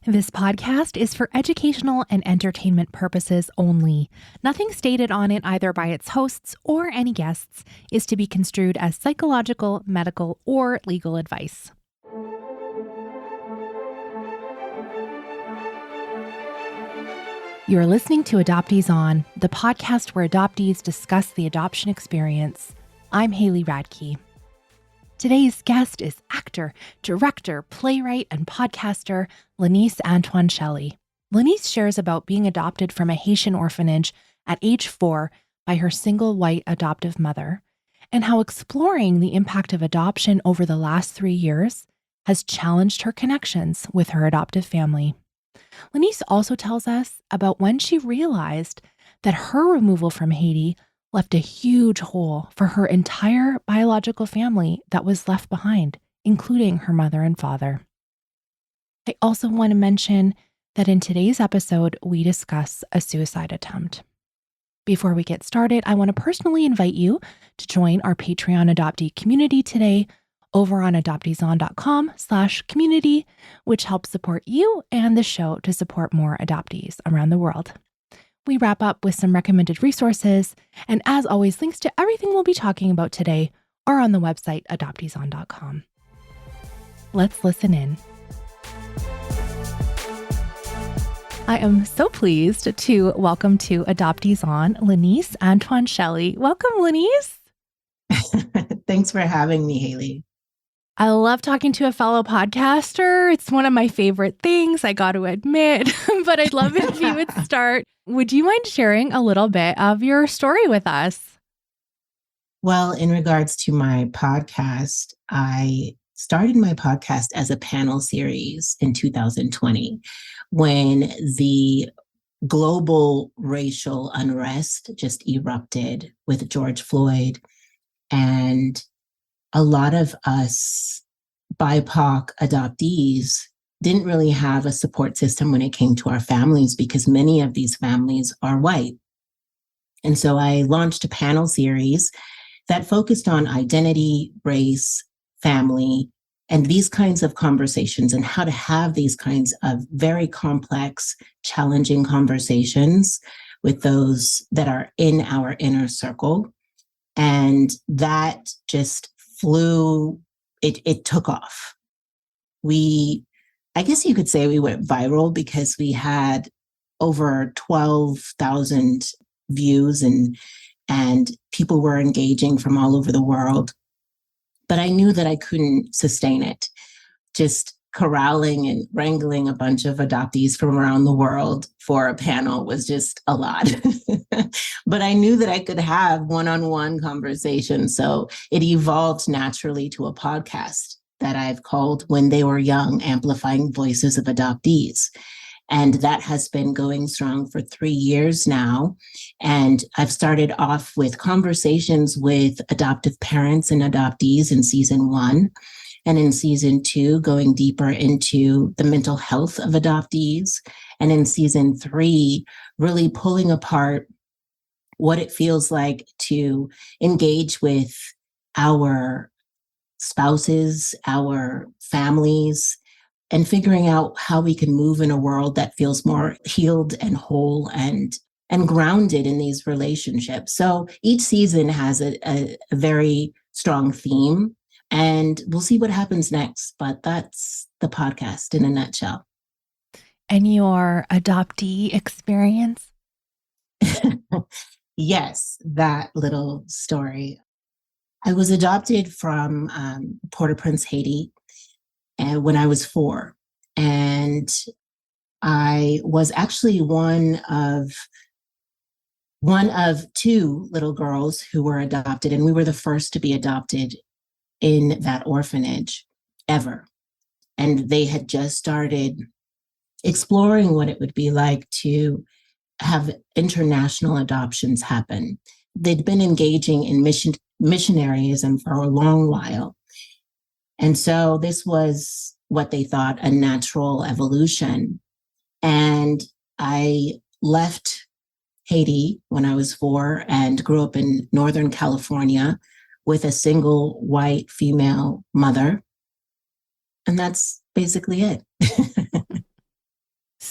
This podcast is for educational and entertainment purposes only. Nothing stated on it, either by its hosts or any guests, is to be construed as psychological, medical, or legal advice. You're listening to Adoptees On, the podcast where adoptees discuss the adoption experience. I'm Haley Radke. Today's guest is actor, director, playwright, and podcaster Lanise Antoine Shelley. Lanise shares about being adopted from a Haitian orphanage at age 4 by her single white adoptive mother, and how exploring the impact of adoption over the last 3 years has challenged her connections with her adoptive family. Lanise also tells us about when she realized that her removal from Haiti left a huge hole for her entire biological family that was left behind, including her mother and father. I also want to mention that in today's episode, we discuss a suicide attempt. Before we get started, I want to personally invite you to join our Patreon adoptee community today over on adopteeson.com/community, which helps support you and the show to support more adoptees around the world. We wrap up with some recommended resources, and as always, links to everything we'll be talking about today are on the website adopteeson.com. Let's listen in. I am so pleased to welcome to Adoptees On, Lanise Antoine Shelley. Welcome, Lanise. Thanks for having me, Haley. I love talking to a fellow podcaster. It's one of my favorite things, I got to admit, but I'd love it if you would start. Would you mind sharing a little bit of your story with us? Well, in regards to my podcast, I started my podcast as a panel series in 2020 when the global racial unrest just erupted with George Floyd, and a lot of us BIPOC adoptees didn't really have a support system when it came to our families because many of these families are white. And so I launched a panel series that focused on identity, race, family, and these kinds of conversations and how to have these kinds of very complex, challenging conversations with those that are in our inner circle. And that just it took off. I guess you could say we went viral because we had over 12,000 views and people were engaging from all over the world. But I knew that I couldn't sustain it. Just corralling and wrangling a bunch of adoptees from around the world for a panel was just a lot. But I knew that I could have one-on-one conversations. So it evolved naturally to a podcast that I've called When They Were Young, Amplifying Voices of Adoptees. And that has been going strong for 3 years now. And I've started off with conversations with adoptive parents and adoptees in season 1. And in season 2, going deeper into the mental health of adoptees. And in season 3, really pulling apart what it feels like to engage with our spouses, our families, and figuring out how we can move in a world that feels more healed and whole and grounded in these relationships. So each season has a very strong theme. And we'll see what happens next, but that's the podcast in a nutshell. And your adoptee experience? Yes, that little story. I was adopted from Port-au-Prince, Haiti, and when I was 4. And I was actually one of 2 little girls who were adopted, and we were the first to be adopted in that orphanage ever. And they had just started exploring what it would be like to have international adoptions happen. They'd been engaging in missionaryism for a long while. And so this was what they thought a natural evolution. And I left Haiti when I was 4 and grew up in Northern California with a single white female mother. And that's basically it.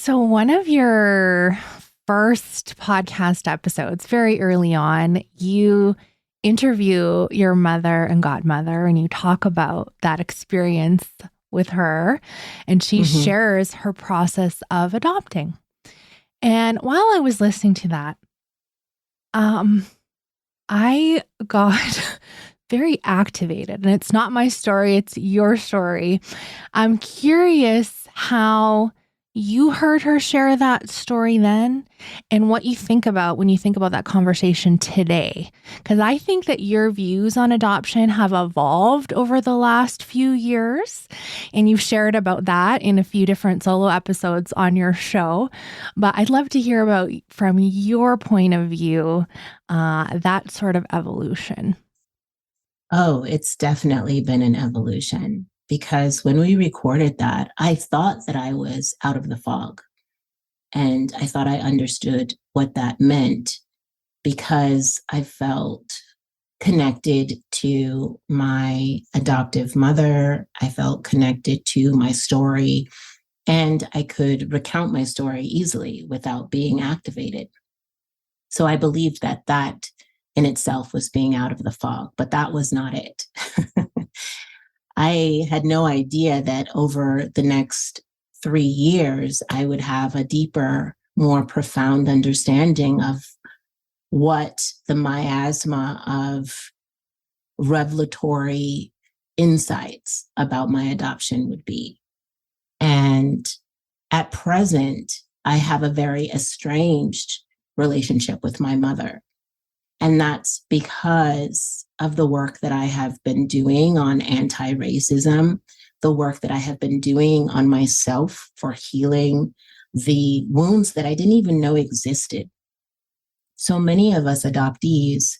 So, one of your first podcast episodes, very early on, you interview your mother and godmother, and you talk about that experience with her, and she Mhm. shares her process of adopting. And while I was listening to that, I got very activated. And it's not my story, it's your story. I'm curious how you heard her share that story then and what you think about when you think about that conversation today. Because I think that your views on adoption have evolved over the last few years. And you've shared about that in a few different solo episodes on your show. But I'd love to hear about, from your point of view, that sort of evolution. Oh, it's definitely been an evolution because when we recorded that, I thought that I was out of the fog and I thought I understood what that meant because I felt connected to my adoptive mother. I felt connected to my story and I could recount my story easily without being activated. So I believed that that in itself was being out of the fog, but that was not it. I had no idea that over the next 3 years, I would have a deeper, more profound understanding of what the miasma of revelatory insights about my adoption would be. And at present, I have a very estranged relationship with my mother. And that's because of the work that I have been doing on anti-racism, the work that I have been doing on myself for healing the wounds that I didn't even know existed. So many of us adoptees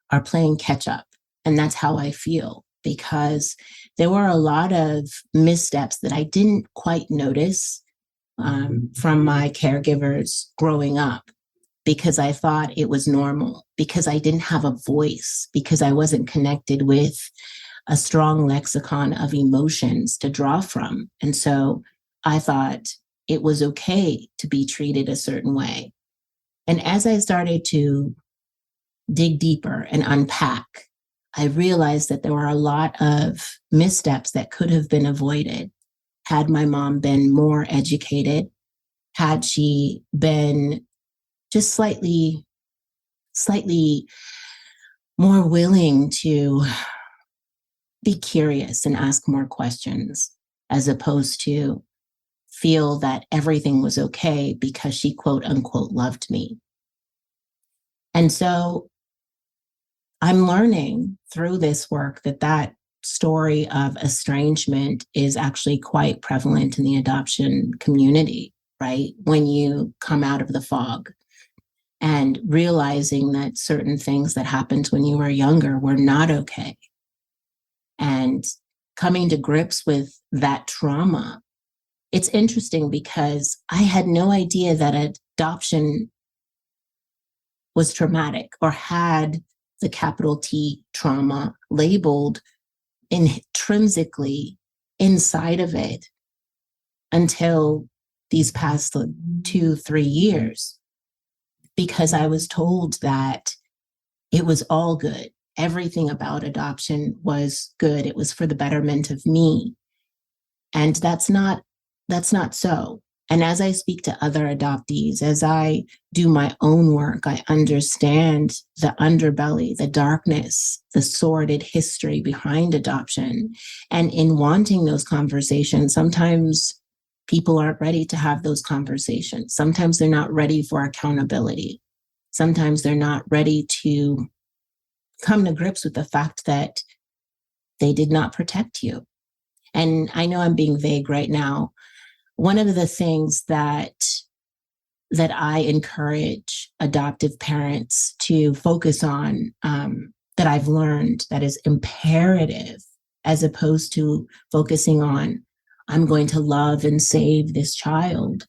are playing catch up. And that's how I feel because there were a lot of missteps that I didn't quite notice from my caregivers growing up because I thought it was normal, because I didn't have a voice, because I wasn't connected with a strong lexicon of emotions to draw from. And so I thought it was okay to be treated a certain way. And as I started to dig deeper and unpack, I realized that there were a lot of missteps that could have been avoided had my mom been more educated, had she been just slightly more willing to be curious and ask more questions, as opposed to feel that everything was okay because she quote unquote loved me. And so I'm learning through this work that that story of estrangement is actually quite prevalent in the adoption community, right? When you come out of the fog and realizing that certain things that happened when you were younger were not okay. And coming to grips with that trauma. It's interesting because I had no idea that adoption was traumatic or had the capital T trauma labeled intrinsically inside of it until these past 2-3 years, because I was told that it was all good. Everything about adoption was good. It was for the betterment of me. And that's not so. And as I speak to other adoptees, as I do my own work, I understand the underbelly, the darkness, the sordid history behind adoption. And in wanting those conversations, sometimes people aren't ready to have those conversations. Sometimes they're not ready for accountability. Sometimes they're not ready to come to grips with the fact that they did not protect you. And I know I'm being vague right now. One of the things that I encourage adoptive parents to focus on, that I've learned that is imperative, as opposed to focusing on, I'm going to love and save this child.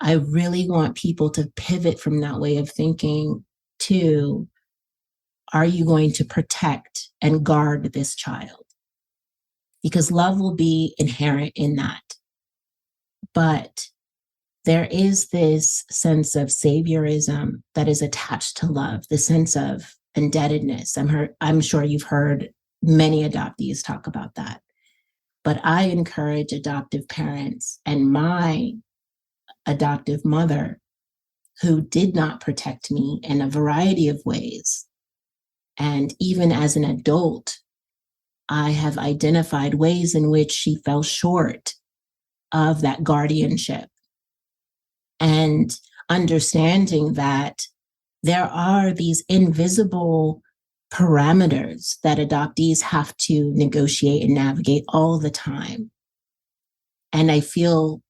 I really want people to pivot from that way of thinking to, are you going to protect and guard this child? Because love will be inherent in that. But there is this sense of saviorism that is attached to love, the sense of indebtedness. I'm sure you've heard many adoptees talk about that. But I encourage adoptive parents, and my adoptive mother, who did not protect me in a variety of ways. And even as an adult, I have identified ways in which she fell short of that guardianship. And understanding that there are these invisible parameters that adoptees have to negotiate and navigate all the time. And I feel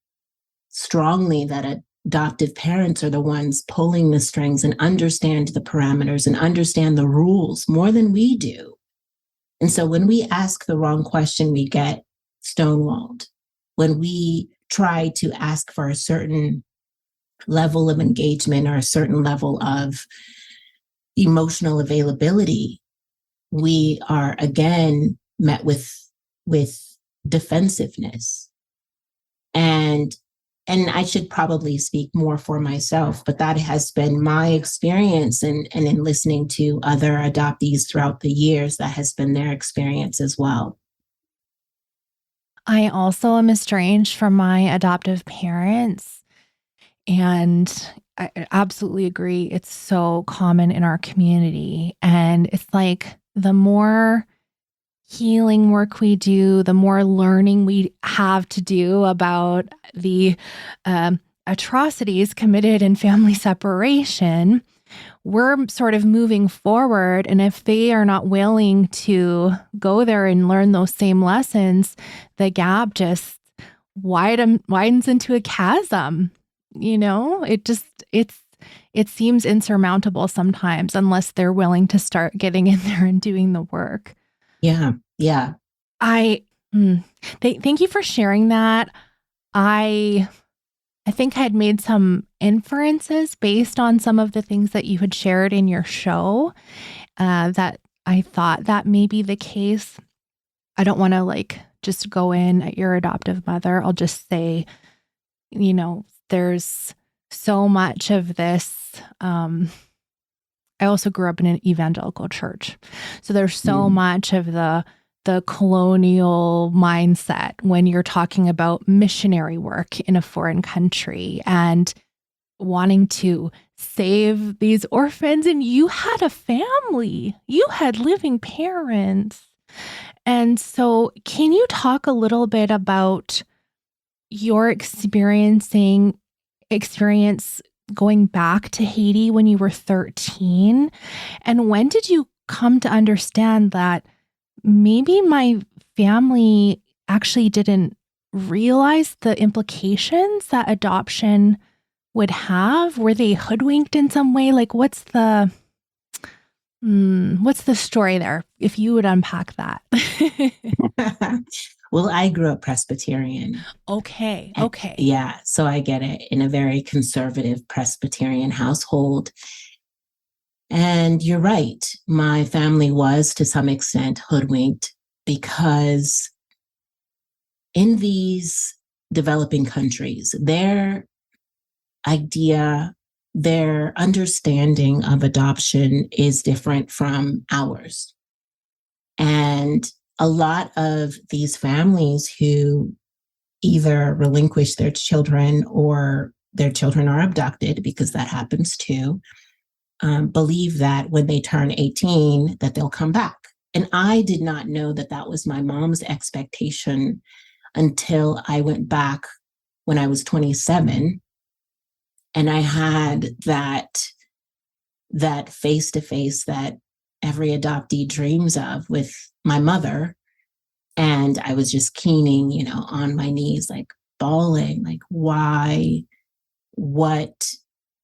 strongly that adoptive parents are the ones pulling the strings and understand the parameters and understand the rules more than we do. And so when we ask the wrong question, we get stonewalled. When we try to ask for a certain level of engagement or a certain level of emotional availability, we are again met with defensiveness. And I should probably speak more for myself, but that has been my experience. And in listening to other adoptees throughout the years, that has been their experience as well. I also am estranged from my adoptive parents. And I absolutely agree. It's so common in our community. And it's like the more healing work we do, the more learning we have to do about the atrocities committed in family separation, we're sort of moving forward. And if they are not willing to go there and learn those same lessons, the gap just widens into a chasm. You know, it seems insurmountable sometimes unless they're willing to start getting in there and doing the work. Yeah. Yeah. Thank you for sharing that. I think I had made some inferences based on some of the things that you had shared in your show, that I thought that may be the case. I don't want to just go in at your adoptive mother. I'll just say, there's so much of this. I also grew up in an evangelical church. So there's so much of the colonial mindset when you're talking about missionary work in a foreign country and wanting to save these orphans. And you had a family, you had living parents. And so can you talk a little bit about your experience going back to Haiti when you were 13? And when did you come to understand that maybe my family actually didn't realize the implications that adoption would have? Were they hoodwinked in some way? What's the story there? If you would unpack that. Well, I grew up Presbyterian. Okay. Yeah. So I get it, in a very conservative Presbyterian household. And you're right. My family was to some extent hoodwinked because in these developing countries, their idea, their understanding of adoption is different from ours. And a lot of these families who either relinquish their children or their children are abducted, because that happens too, believe that when they turn 18, that they'll come back. And I did not know that that was my mom's expectation until I went back when I was 27. And I had that face-to-face that every adoptee dreams of with my mother. And I was just keening, on my knees, bawling, why, what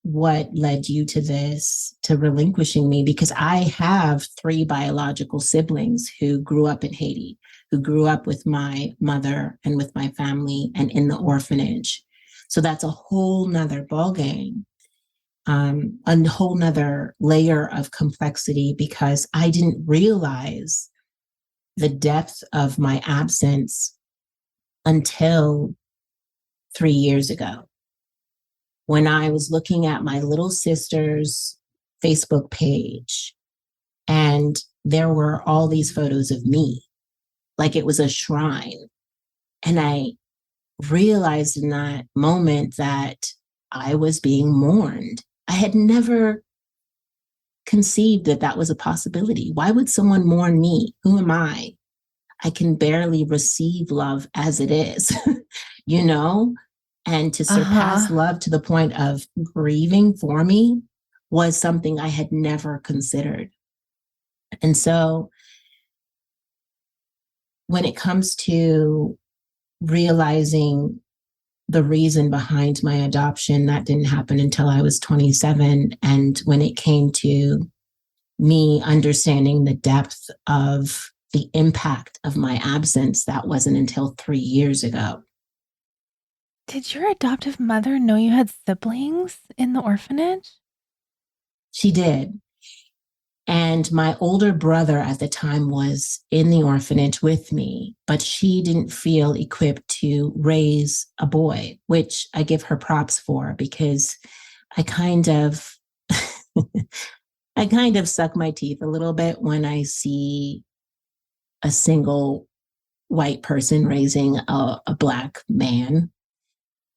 led you to this, to relinquishing me? Because I have 3 biological siblings who grew up in Haiti, who grew up with my mother and with my family and in the orphanage. So that's a whole nother ballgame, a whole nother layer of complexity, because I didn't realize the depth of my absence until 3 years ago. when I was looking at my little sister's Facebook page, and there were all these photos of me, like it was a shrine. And I realized in that moment that I was being mourned. I had never conceived that that was a possibility. Why would someone mourn me? Who am I? I can barely receive love as it is, you know? And to surpass love to the point of grieving for me was something I had never considered. And so when it comes to realizing the reason behind my adoption, that didn't happen until I was 27. And when it came to me understanding the depth of the impact of my absence, that wasn't until 3 years ago. Did your adoptive mother know you had siblings in the orphanage? She did. And my older brother at the time was in the orphanage with me, but she didn't feel equipped to raise a boy, which I give her props for, because I kind of suck my teeth a little bit when I see a single white person raising a Black man,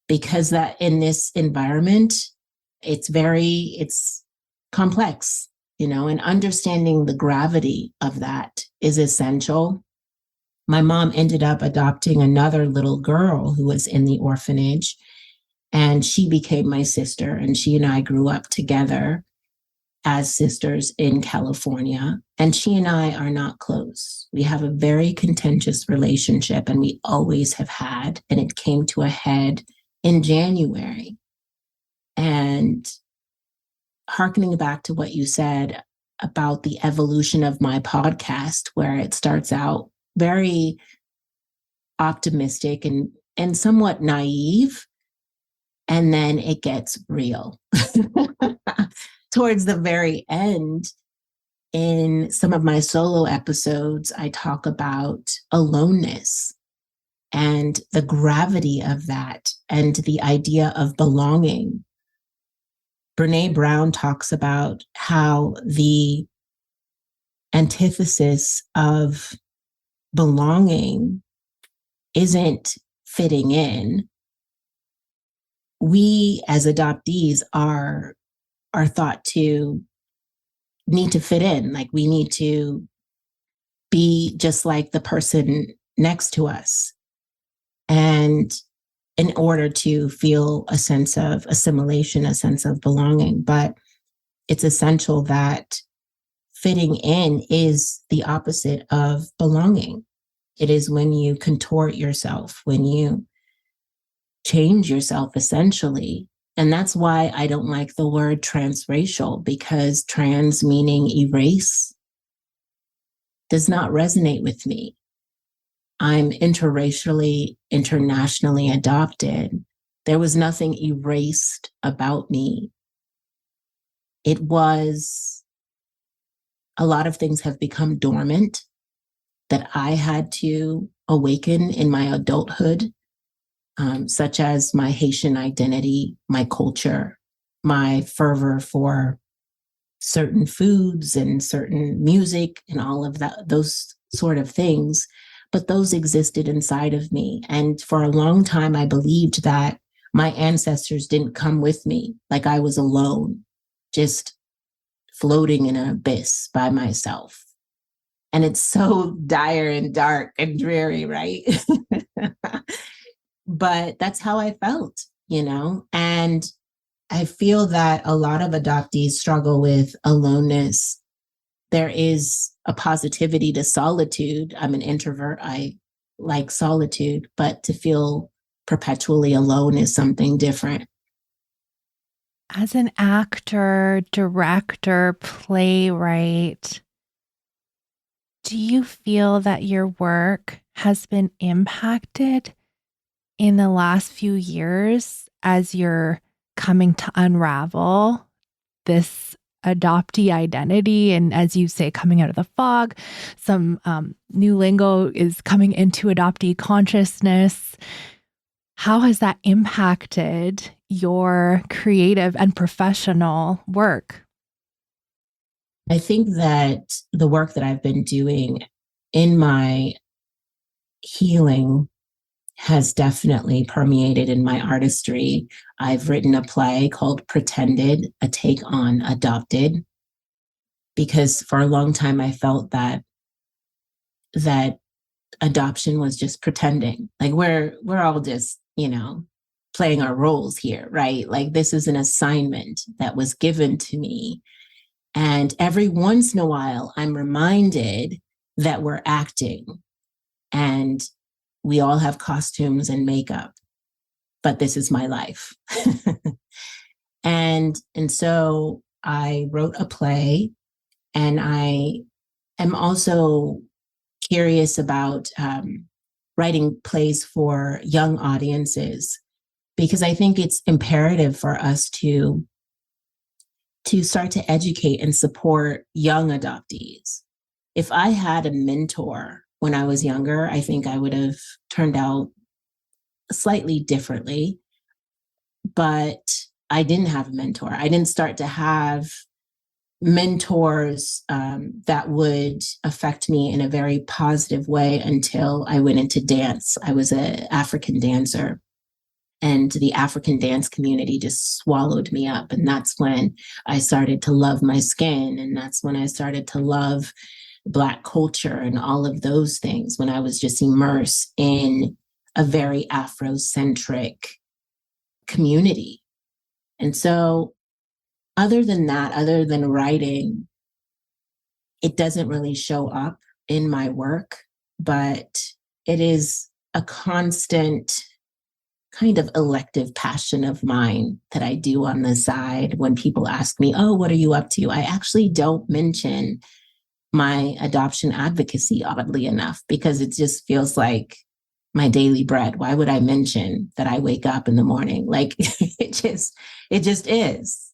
because that in this environment, it's complex, you know, and understanding the gravity of that is essential. My mom ended up adopting another little girl who was in the orphanage, and she became my sister, and she and I grew up together as sisters in California. And she and I are not close. We have a very contentious relationship, and we always have had, and it came to a head in January. And hearkening back to what you said about the evolution of my podcast, where it starts out very optimistic and somewhat naive, and then it gets real. Towards the very end, in some of my solo episodes, I talk about aloneness and the gravity of that and the idea of belonging. Brene Brown talks about how the antithesis of belonging isn't fitting in. We as adoptees are thought to need to fit in, like we need to be just like the person next to us. And in order to feel a sense of assimilation, a sense of belonging. But it's essential that fitting in is the opposite of belonging. It is when you contort yourself, when you change yourself, essentially. And that's why I don't like the word transracial, because trans meaning erase does not resonate with me. I'm interracially, internationally adopted. There was nothing erased about me. It was, a lot of things have become dormant that I had to awaken in my adulthood, such as my Haitian identity, my culture, my fervor for certain foods and certain music and all of that, those sort of things. But those existed inside of me. And for a long time, I believed that my ancestors didn't come with me, like I was alone, just floating in an abyss by myself. And it's so dire and dark and dreary, right? But that's how I felt, you know? And I feel that a lot of adoptees struggle with aloneness. There is a positivity to solitude. I'm an introvert. I like solitude, but to feel perpetually alone is something different. As an actor, director, playwright, do you feel that your work has been impacted in the last few years as you're coming to unravel this adoptee identity? And as you say, coming out of the fog, some new lingo is coming into adoptee consciousness. How has that impacted your creative and professional work? I think that the work that I've been doing in my healing has definitely permeated in my artistry. I've written a play called Pretended, a take on Adopted, because for a long time I felt that adoption was just pretending. Like we're all just, playing our roles here, right? Like this is an assignment that was given to me. And every once in a while, I'm reminded that we're acting and we all have costumes and makeup, but this is my life. and so I wrote a play, and I am also curious about writing plays for young audiences, because I think it's imperative for us to start to educate and support young adoptees. If I had a mentor when I was younger, I think I would have turned out slightly differently. But I didn't have a mentor. I didn't start to have mentors that would affect me in a very positive way until I went into dance. I was an African dancer, and the African dance community just swallowed me up. And that's when I started to love my skin. And that's when I started to love Black culture and all of those things, when I was just immersed in a very Afrocentric community. And so other than that, other than writing, it doesn't really show up in my work, but it is a constant kind of elective passion of mine that I do on the side. When people ask me, oh, what are you up to? I actually don't mention my adoption advocacy, oddly enough, because it just feels like my daily bread. Why would I mention that I wake up in the morning? Like it just is.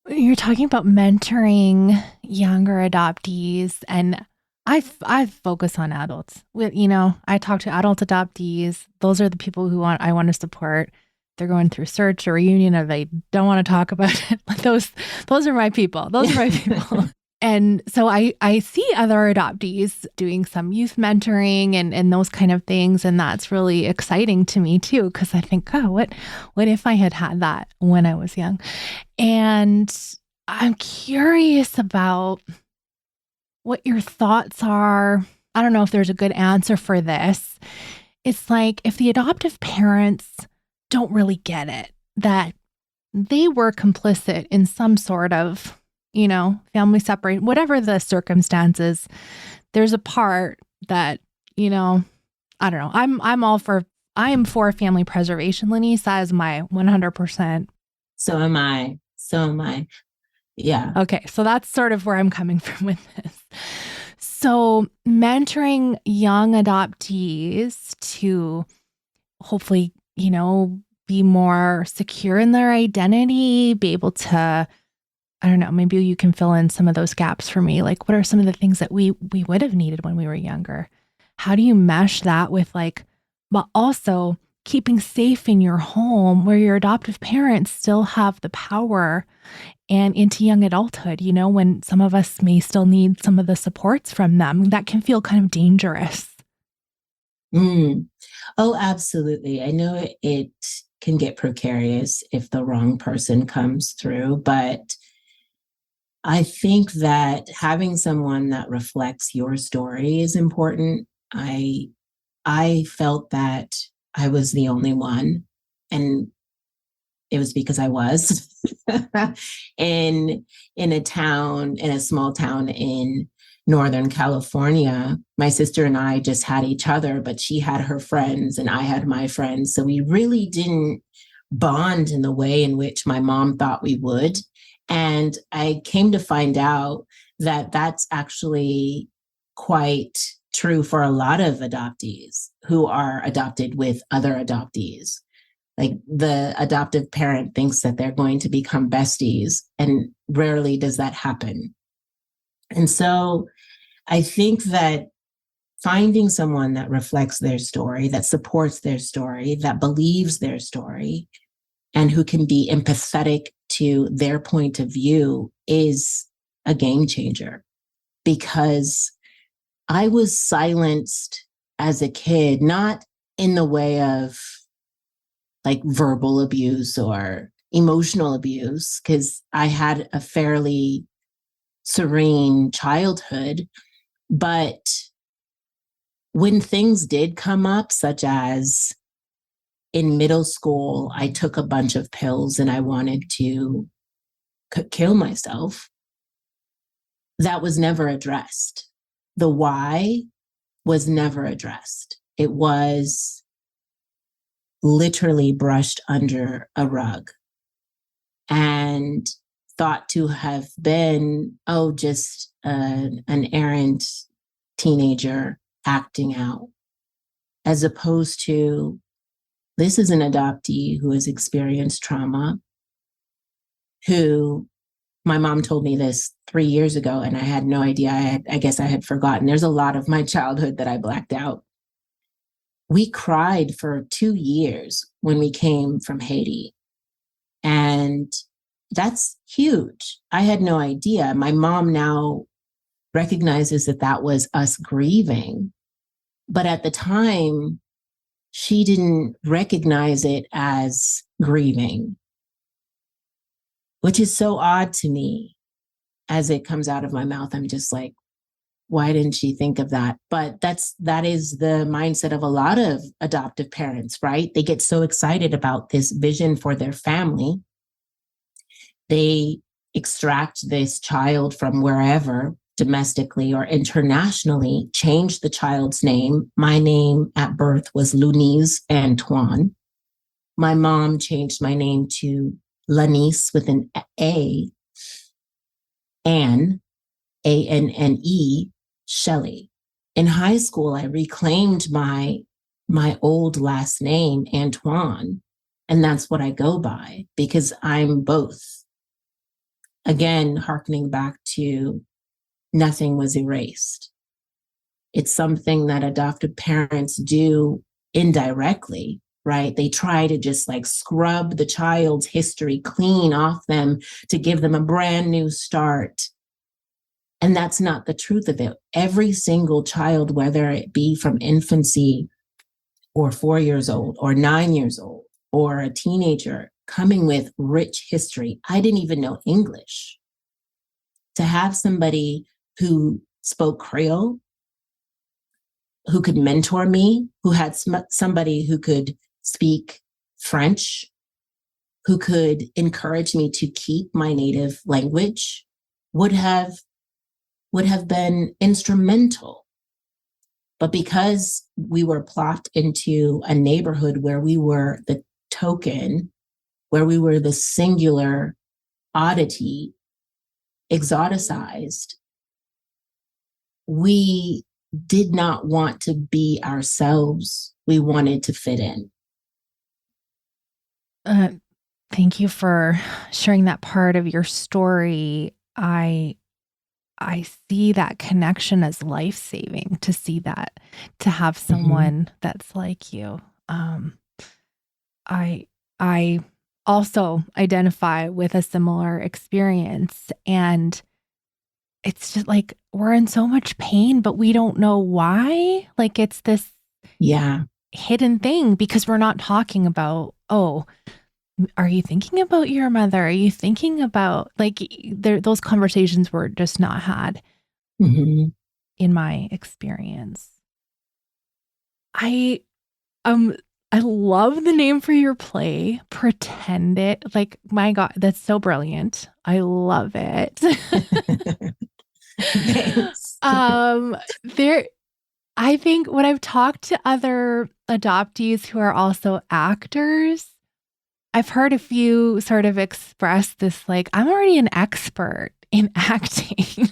You're talking about mentoring younger adoptees, and I focus on adults. I talk to adult adoptees. Those are the people who I want to support. They're going through search or reunion, or they don't want to talk about it. Those are my people. Those are my people. And so I see other adoptees doing some youth mentoring and those kind of things. And that's really exciting to me too, because I think, oh, what if I had that when I was young? And I'm curious about what your thoughts are. I don't know if there's a good answer for this. It's like, if the adoptive parents don't really get it, that they were complicit in some sort of, family separation, whatever the circumstances, there's a part that, I don't know. I am for family preservation, Lanise. That is my 100%. So am I. Yeah. Okay. So that's sort of where I'm coming from with this. So mentoring young adoptees to hopefully, be more secure in their identity, be able to, I don't know, maybe you can fill in some of those gaps for me. Like, what are some of the things that we would have needed when we were younger? How do you mesh that with but also keeping safe in your home where your adoptive parents still have the power, and into young adulthood, when some of us may still need some of the supports from them, that can feel kind of dangerous. Oh, absolutely. I know it can get precarious if the wrong person comes through, but I think that having someone that reflects your story is important. I felt that I was the only one, and it was because I was in a small town in Northern California. My sister and I just had each other, but she had her friends and I had my friends. So we really didn't bond in the way in which my mom thought we would. And I came to find out that that's actually quite true for a lot of adoptees who are adopted with other adoptees. Like, the adoptive parent thinks that they're going to become besties, and rarely does that happen. And so I think that finding someone that reflects their story, that supports their story, that believes their story, and who can be empathetic to their point of view is a game changer, because I was silenced as a kid, not in the way of like verbal abuse or emotional abuse, because I had a fairly serene childhood. But when things did come up, such as in middle school, I took a bunch of pills and I wanted to kill myself, that was never addressed. The why was never addressed. It was literally brushed under a rug and thought to have been, oh, just an errant teenager acting out, as opposed to this is an adoptee who has experienced trauma, who my mom told me this 3 years ago, and I had no idea. I guess I had forgotten. There's a lot of my childhood that I blacked out. We cried for 2 years when we came from Haiti. And that's huge. I had no idea. My mom now recognizes that that was us grieving. But at the time, she didn't recognize it as grieving, which is so odd to me. As it comes out of my mouth, I'm just like, why didn't she think of that? But that is the mindset of a lot of adoptive parents, right? They get so excited about this vision for their family. They extract this child from wherever, domestically or internationally, change the child's name. My name at birth was Lanise Antoine. My mom changed my name to Lanise with an A, Anne, Anne Shelley. In high school, I reclaimed my old last name, Antoine, and that's what I go by because I'm both. Again, hearkening back to nothing was erased. It's something that adoptive parents do indirectly, right? They try to just like scrub the child's history clean off them to give them a brand new start. And that's not the truth of it. Every single child, whether it be from infancy or 4 years old or 9 years old or a teenager coming with rich history. I didn't even know English. To have somebody who spoke Creole, who could mentor me, who had somebody who could speak French, who could encourage me to keep my native language, would have been instrumental. But because we were plopped into a neighborhood where we were the token, where we were the singular oddity, exoticized, we did not want to be ourselves. We wanted to fit in. Thank you for sharing that part of your story. I see that connection as life-saving, to see that, to have someone that's like you. I also identify with a similar experience, and it's just like we're in so much pain, but we don't know why. Like it's this hidden thing because we're not talking about, oh, are you thinking about your mother? Are you thinking about those conversations were just not had in my experience. I love the name for your play, Pretend It. Like, my God, that's so brilliant. I love it. Thanks. I think when I've talked to other adoptees who are also actors, I've heard a few sort of express this, like, I'm already an expert in acting.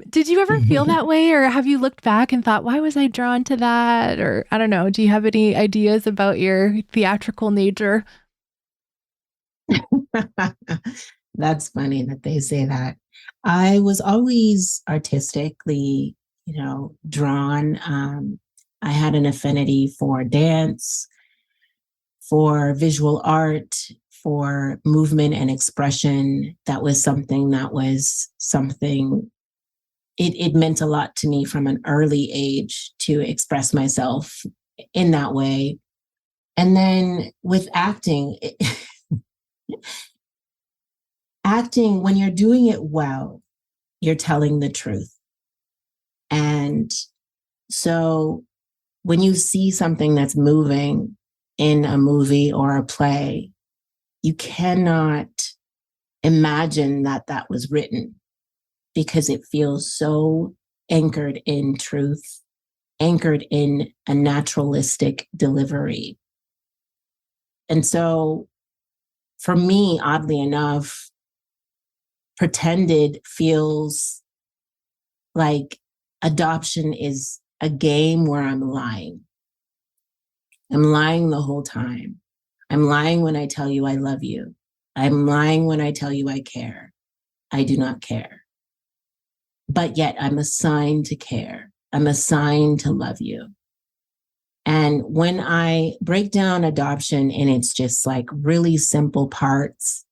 Did you ever feel that way? Or have you looked back and thought, why was I drawn to that? Or I don't know. Do you have any ideas about your theatrical nature? That's funny that they say that. I was always artistically, drawn. I had an affinity for dance, for visual art, for movement and expression. That was something it meant a lot to me from an early age to express myself in that way. And then with acting, acting, when you're doing it well, you're telling the truth. And so when you see something that's moving in a movie or a play, you cannot imagine that that was written, because it feels so anchored in truth, anchored in a naturalistic delivery. And so for me, oddly enough, pretended feels like adoption is a game where I'm lying. I'm lying the whole time. I'm lying when I tell you I love you. I'm lying when I tell you I care. I do not care. But yet I'm assigned to care. I'm assigned to love you. And when I break down adoption in its just like really simple parts,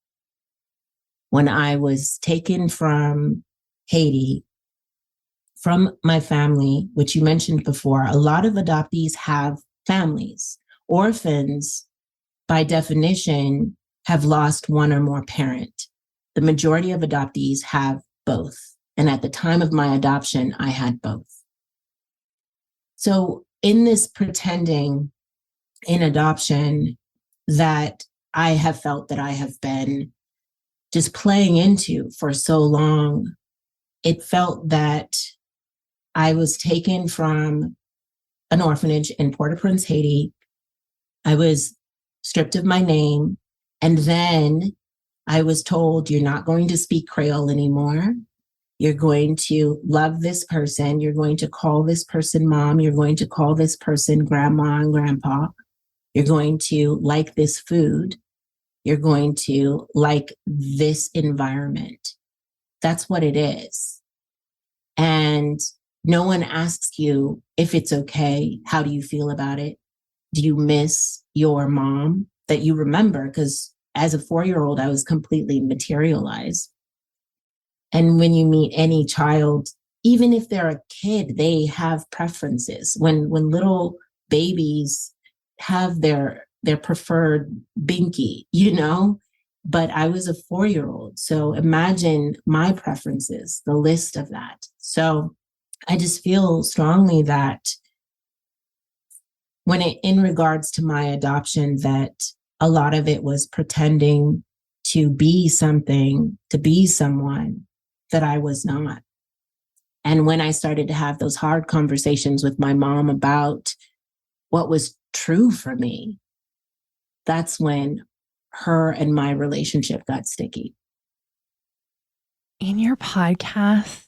when I was taken from Haiti, from my family, which you mentioned before, a lot of adoptees have families. Orphans, by definition, have lost one or more parent. The majority of adoptees have both. And at the time of my adoption, I had both. So in this pretending in adoption that I have felt that I have been just playing into for so long, it felt that I was taken from an orphanage in Port-au-Prince, Haiti. I was stripped of my name. And then I was told, you're not going to speak Creole anymore. You're going to love this person. You're going to call this person mom. You're going to call this person grandma and grandpa. You're going to like this food. You're going to like this environment. That's what it is. And no one asks you if it's okay. How do you feel about it? Do you miss your mom that you remember? Because as a 4-year-old, I was completely materialized. And when you meet any child, even if they're a kid, they have preferences. When little babies have their preferred binky, but I was a 4-year-old. So imagine my preferences, the list of that. So I just feel strongly that in regards to my adoption, that a lot of it was pretending to be something, to be someone that I was not. And when I started to have those hard conversations with my mom about what was true for me, that's when her and my relationship got sticky. In your podcast,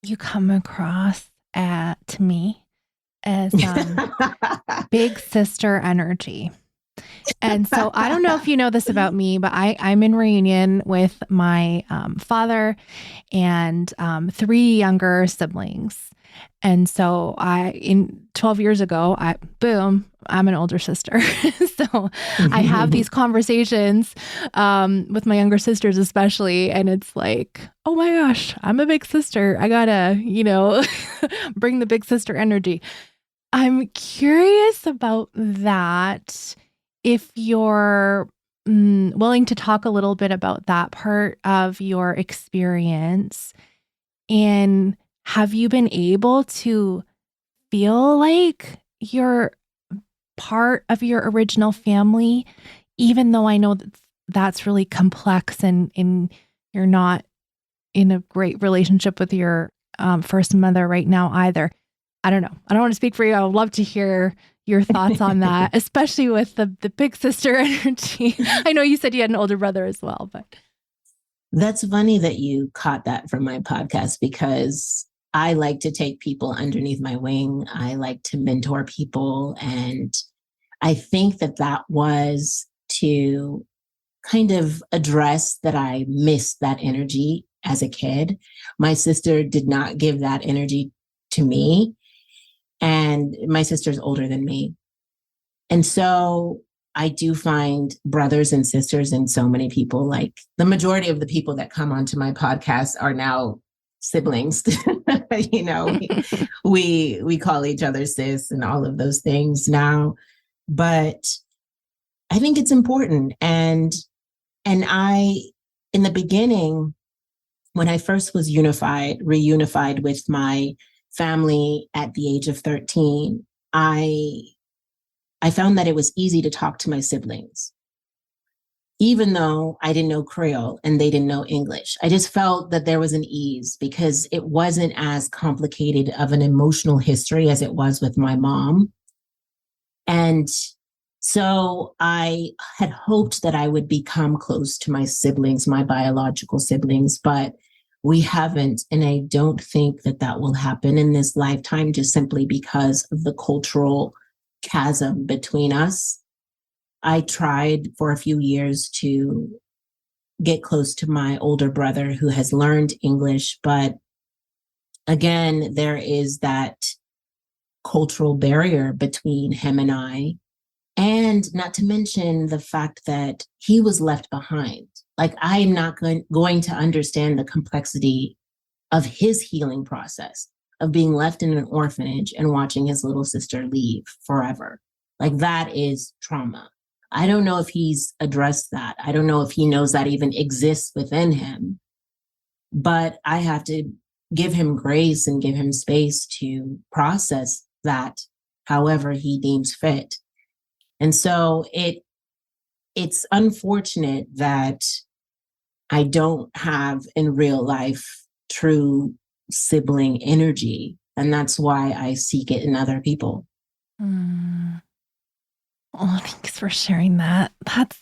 you come across to me as big sister energy. And so I don't know if you know this about me, but I'm in reunion with my father and 3 younger siblings. And so in 12 years ago, I'm an older sister. So I have these conversations with my younger sisters, especially. And it's like, oh my gosh, I'm a big sister. I gotta, bring the big sister energy. I'm curious about that. If you're willing to talk a little bit about that part of your experience, and have you been able to feel like you're part of your original family, even though I know that's really complex and you're not in a great relationship with your first mother right now either? I don't know. I don't want to speak for you. I would love to hear your thoughts on that, especially with the big sister energy. I know you said you had an older brother as well, but. That's funny that you caught that from my podcast, because I like to take people underneath my wing. I like to mentor people. And I think that was to kind of address that I missed that energy as a kid. My sister did not give that energy to me. And my sister's older than me. And so I do find brothers and sisters in so many people. Like the majority of the people that come onto my podcast are now siblings. You know, we call each other sis and all of those things now. But I think it's important. And I, in the beginning, when I first was reunified with my family at the age of 13, I found that it was easy to talk to my siblings, even though I didn't know Creole and they didn't know English. I just felt that there was an ease because it wasn't as complicated of an emotional history as it was with my mom. And so I had hoped that I would become close to my siblings, my biological siblings, but we haven't. And I don't think that that will happen in this lifetime, just simply because of the cultural chasm between us. I tried for a few years to get close to my older brother who has learned English, but again, there is that cultural barrier between him and I. And not to mention the fact that he was left behind. Like, I'm not going to understand the complexity of his healing process, of being left in an orphanage and watching his little sister leave forever. Like, that is trauma. I don't know if he's addressed that. I don't know if he knows that even exists within him. But I have to give him grace and give him space to process that however he deems fit. And so it's unfortunate that I don't have in real life true sibling energy. And that's why I seek it in other people. Oh, thanks for sharing that. That's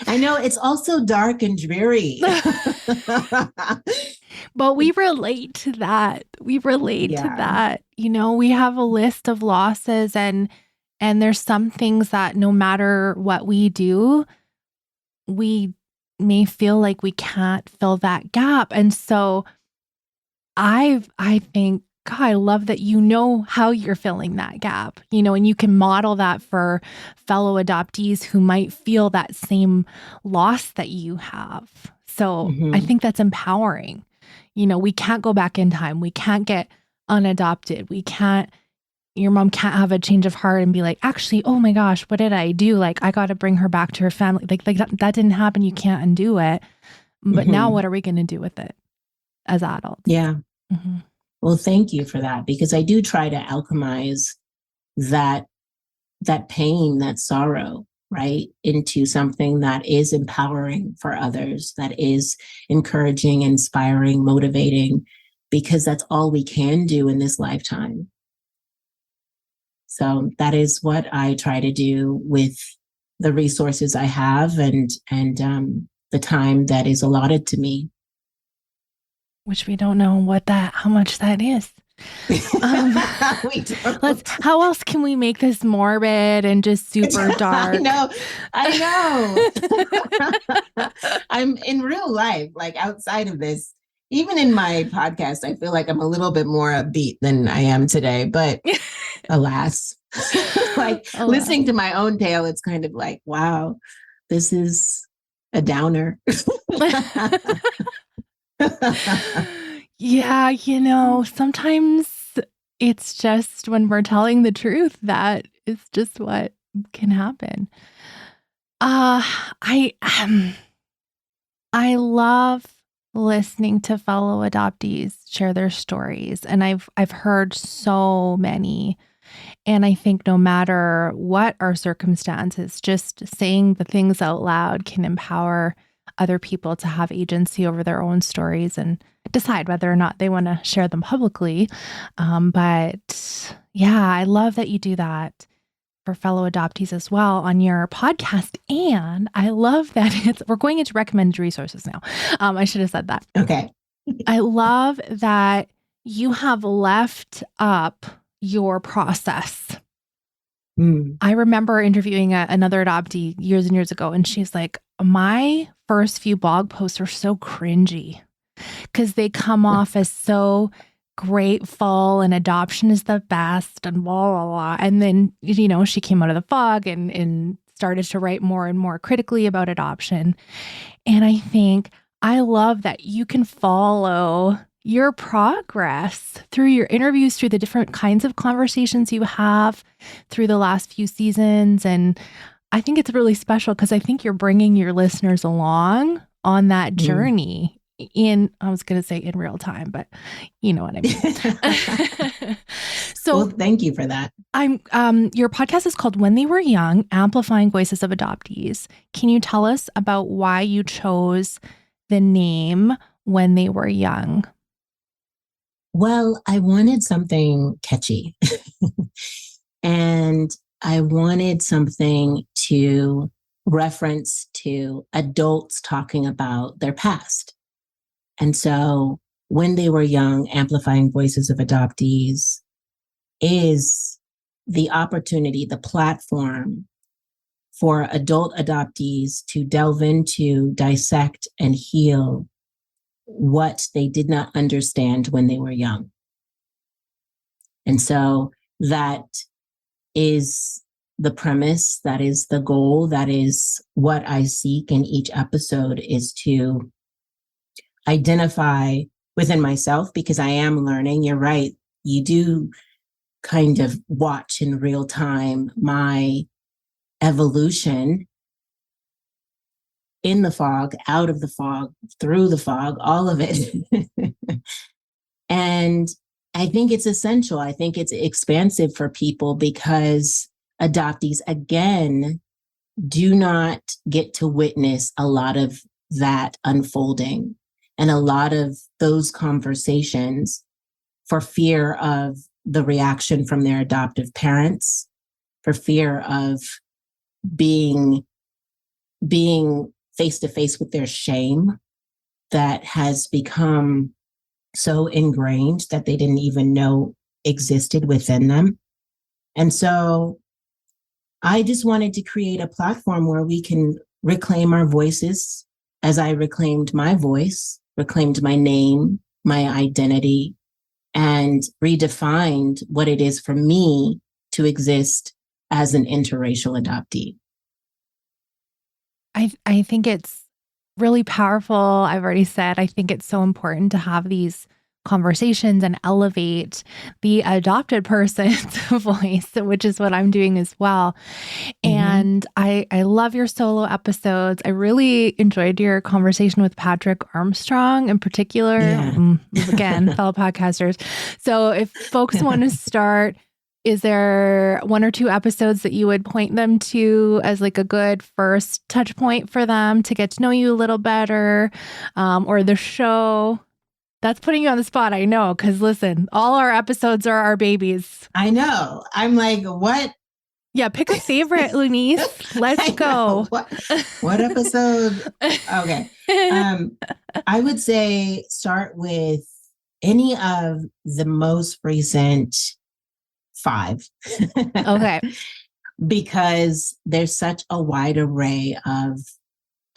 I know it's also dark and dreary. But we relate to that. We relate to that. You know, we have a list of losses and there's some things that no matter what we do, we may feel like we can't fill that gap. And so I think, God, I love that you know how you're filling that gap, you know, and you can model that for fellow adoptees who might feel that same loss that you have. So I think that's empowering. You know, we can't go back in time. We can't get unadopted. Your mom can't have a change of heart and be like, actually, oh my gosh, what did I do? Like, I got to bring her back to her family. Like that didn't happen. You can't undo it. But now what are we going to do with it as adults? Yeah. Well, thank you for that, because I do try to alchemize that pain, that sorrow, right, into something that is empowering for others, that is encouraging, inspiring, motivating, because that's all we can do in this lifetime. So that is what I try to do with the resources I have and the time that is allotted to me. Which we don't know how much that is. How else can we make this morbid and just super dark? I know. I'm in real life, like outside of this, even in my podcast, I feel like I'm a little bit more upbeat than I am today, but alas, listening to my own tale, it's kind of like, wow, this is a downer. Yeah, you know, sometimes it's just when we're telling the truth that is just what can happen. I love listening to fellow adoptees share their stories, and I've heard so many. And I think no matter what our circumstances, just saying the things out loud can empower other people to have agency over their own stories and decide whether or not they want to share them publicly. But yeah, I love that you do that for fellow adoptees as well on your podcast. And I love that we're going into recommended resources now. I should have said that. Okay. I love that you have left up your process. I remember interviewing another adoptee years and years ago, and she's like, my first few blog posts are so cringy because they come off as so grateful and adoption is the best and blah, blah, blah. And then, she came out of the fog and started to write more and more critically about adoption. And I think I love that you can follow your progress through your interviews, through the different kinds of conversations you have through the last few seasons. And I think it's really special because I think you're bringing your listeners along on that journey I was going to say in real time, but you know what I mean. So well, thank you for that. Your podcast is called When They Were Young, Amplifying Voices of Adoptees. Can you tell us about why you chose the name When They Were Young? Well, I wanted something catchy and I wanted something to reference to adults talking about their past. And so When They Were Young, Amplifying Voices of Adoptees is the opportunity, the platform for adult adoptees to delve into, dissect, and heal what they did not understand when they were young. And so that is the premise, that is the goal, that is what I seek in each episode, is to identify within myself, because I am learning. You're right. You do kind of watch in real time my evolution in the fog, out of the fog, through the fog, all of it. And I think it's essential. I think it's expansive for people because adoptees, again, do not get to witness a lot of that unfolding and a lot of those conversations for fear of the reaction from their adoptive parents, for fear of being face to face with their shame that has become so ingrained that they didn't even know existed within them. And so I just wanted to create a platform where we can reclaim our voices as I reclaimed my voice, reclaimed my name, my identity, and redefined what it is for me to exist as an interracial adoptee. I think it's really powerful. I've already said, I think it's so important to have these conversations and elevate the adopted person's voice, which is what I'm doing as well. And I love your solo episodes. I really enjoyed your conversation with Patrick Armstrong in particular. Yeah. Again, fellow podcasters. So if folks want to start, is there one or two episodes that you would point them to as like a good first touch point for them to get to know you a little better, or the show? That's putting you on the spot, I know, because listen, all our episodes are our babies. I know. I'm like, what? Yeah, pick a favorite, Lanise. Let's go. What episode? Okay. I would say start with any of the most recent 5. Okay. Because there's such a wide array of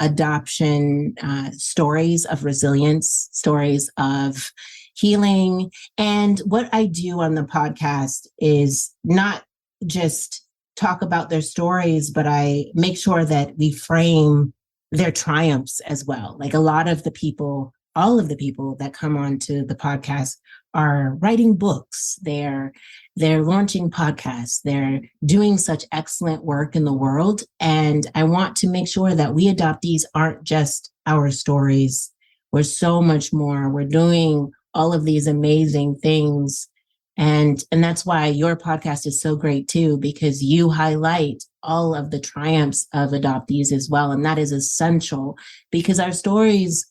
adoption stories of resilience, stories of healing. And what I do on the podcast is not just talk about their stories, but I make sure that we frame their triumphs as well. Like a lot of the people, all of the people that come onto the podcast are writing books. They're launching podcasts. They're doing such excellent work in the world. And I want to make sure that we adoptees aren't just our stories. We're so much more. We're doing all of these amazing things. And that's why your podcast is so great too, because you highlight all of the triumphs of adoptees as well. And that is essential because our stories,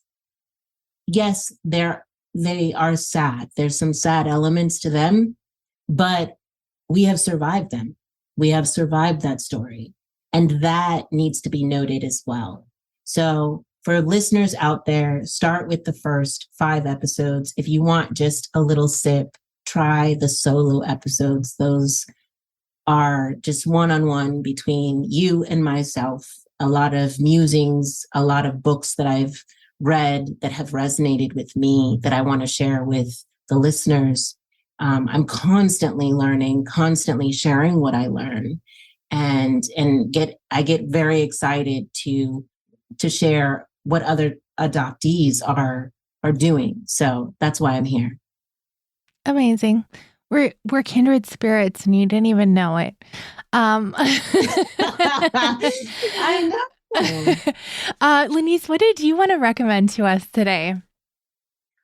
yes, they are sad. There's some sad elements to them, but we have survived them. We have survived that story. And that needs to be noted as well. So for listeners out there, start with the first 5 episodes. If you want just a little sip, try the solo episodes. Those are just one-on-one between you and myself. A lot of musings, a lot of books that I've read that have resonated with me that I want to share with the listeners. I'm constantly learning, constantly sharing what I learn, and I get very excited to share what other adoptees are doing. So that's why I'm here. Amazing. We're kindred spirits and you didn't even know it. I know. Lanise, what did you want to recommend to us today?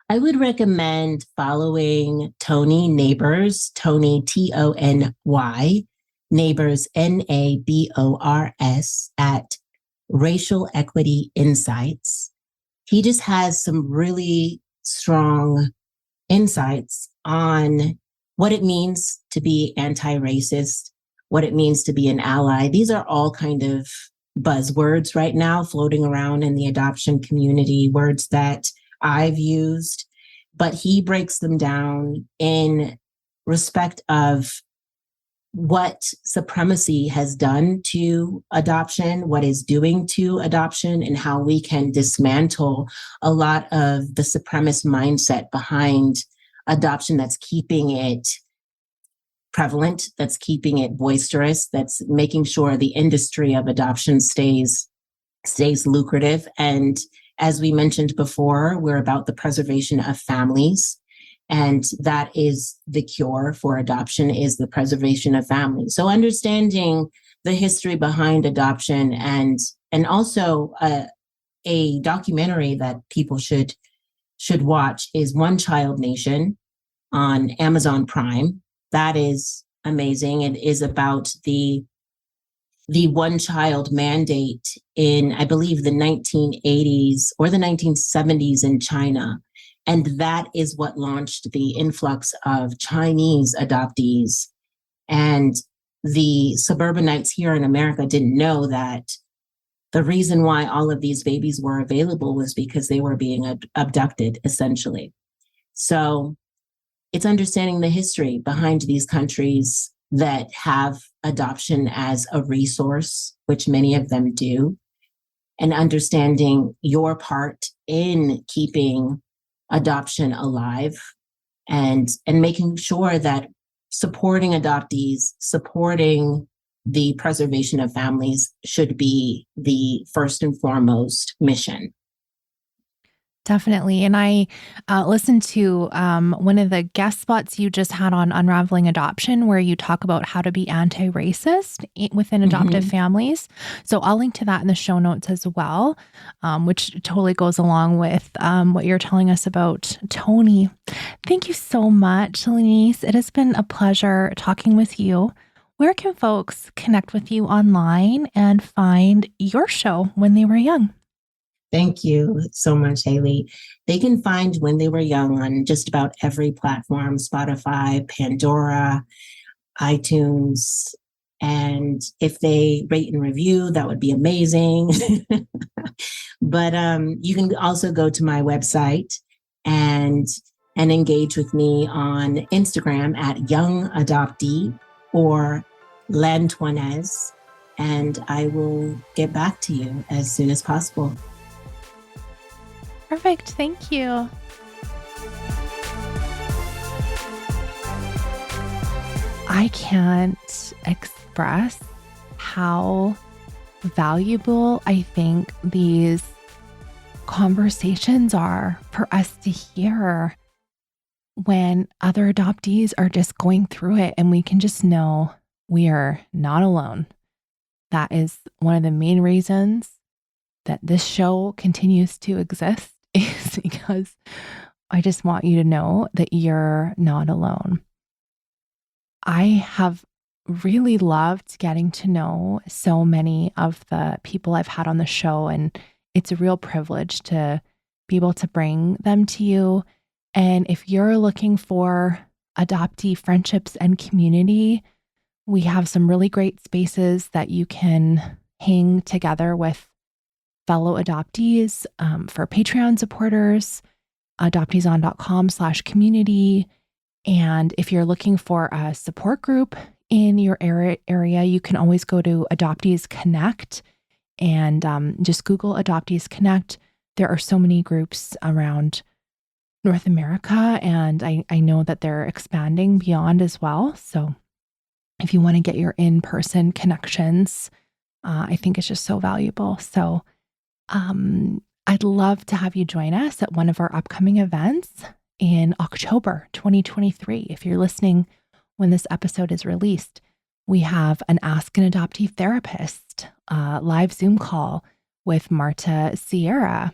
I would recommend following Tony Neighbors, Tony Tony, Neighbors Nabors at Racial Equity Insights. He just has some really strong insights on what it means to be anti-racist, what it means to be an ally. These are all kind of buzzwords right now floating around in the adoption community, words that I've used, but he breaks them down in respect of what supremacy has done to adoption, what is doing to adoption, and how we can dismantle a lot of the supremacist mindset behind adoption that's keeping it prevalent, that's keeping it boisterous, that's making sure the industry of adoption stays lucrative. And as we mentioned before, we're about the preservation of families. And that is the cure for adoption, is the preservation of families. So understanding the history behind adoption, and also a documentary that people should watch is One Child Nation on Amazon Prime. That is amazing. It is about the one child mandate in, I believe, the 1980s or the 1970s in China. And that is what launched the influx of Chinese adoptees. And the suburbanites here in America didn't know that the reason why all of these babies were available was because they were being abducted, essentially. So it's understanding the history behind these countries that have adoption as a resource, which many of them do, and understanding your part in keeping adoption alive, and making sure that supporting adoptees, supporting the preservation of families should be the first and foremost mission. Definitely. And I listened to one of the guest spots you just had on Unraveling Adoption, where you talk about how to be anti-racist within adoptive families. So I'll link to that in the show notes as well, which totally goes along with what you're telling us about Tony. Thank you so much, Lanise. It has been a pleasure talking with you. Where can folks connect with you online and find your show, When They Were Young? Thank you so much, Haley. They can find When They Were Young on just about every platform: Spotify, Pandora, iTunes. And if they rate and review, that would be amazing. But you can also go to my website and engage with me on Instagram at Young Adoptee or Lantoinez, and I will get back to you as soon as possible. Perfect. Thank you. I can't express how valuable I think these conversations are for us to hear when other adoptees are just going through it, and we can just know we are not alone. That is one of the main reasons that this show continues to exist, is because I just want you to know that you're not alone. I have really loved getting to know so many of the people I've had on the show, and it's a real privilege to be able to bring them to you. And if you're looking for adoptee friendships and community, we have some really great spaces that you can hang together with fellow adoptees. For Patreon supporters, adopteeson.com/community. And if you're looking for a support group in your area, you can always go to Adoptees Connect and just Google Adoptees Connect. There are so many groups around North America, and I know that they're expanding beyond as well. So if you want to get your in-person connections, I think it's just so valuable. So I'd love to have you join us at one of our upcoming events in October 2023. If you're listening when this episode is released, we have an Ask an Adoptee Therapist live Zoom call with Marta Sierra.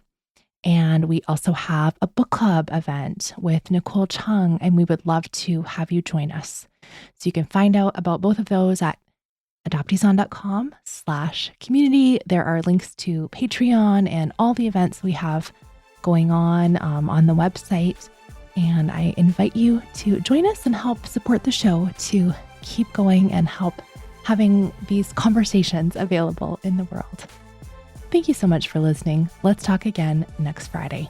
And we also have a book club event with Nicole Chung, and we would love to have you join us. So you can find out about both of those at adopteeson.com/community. There are links to Patreon and all the events we have going on the website. And I invite you to join us and help support the show to keep going and help having these conversations available in the world. Thank you so much for listening. Let's talk again next Friday.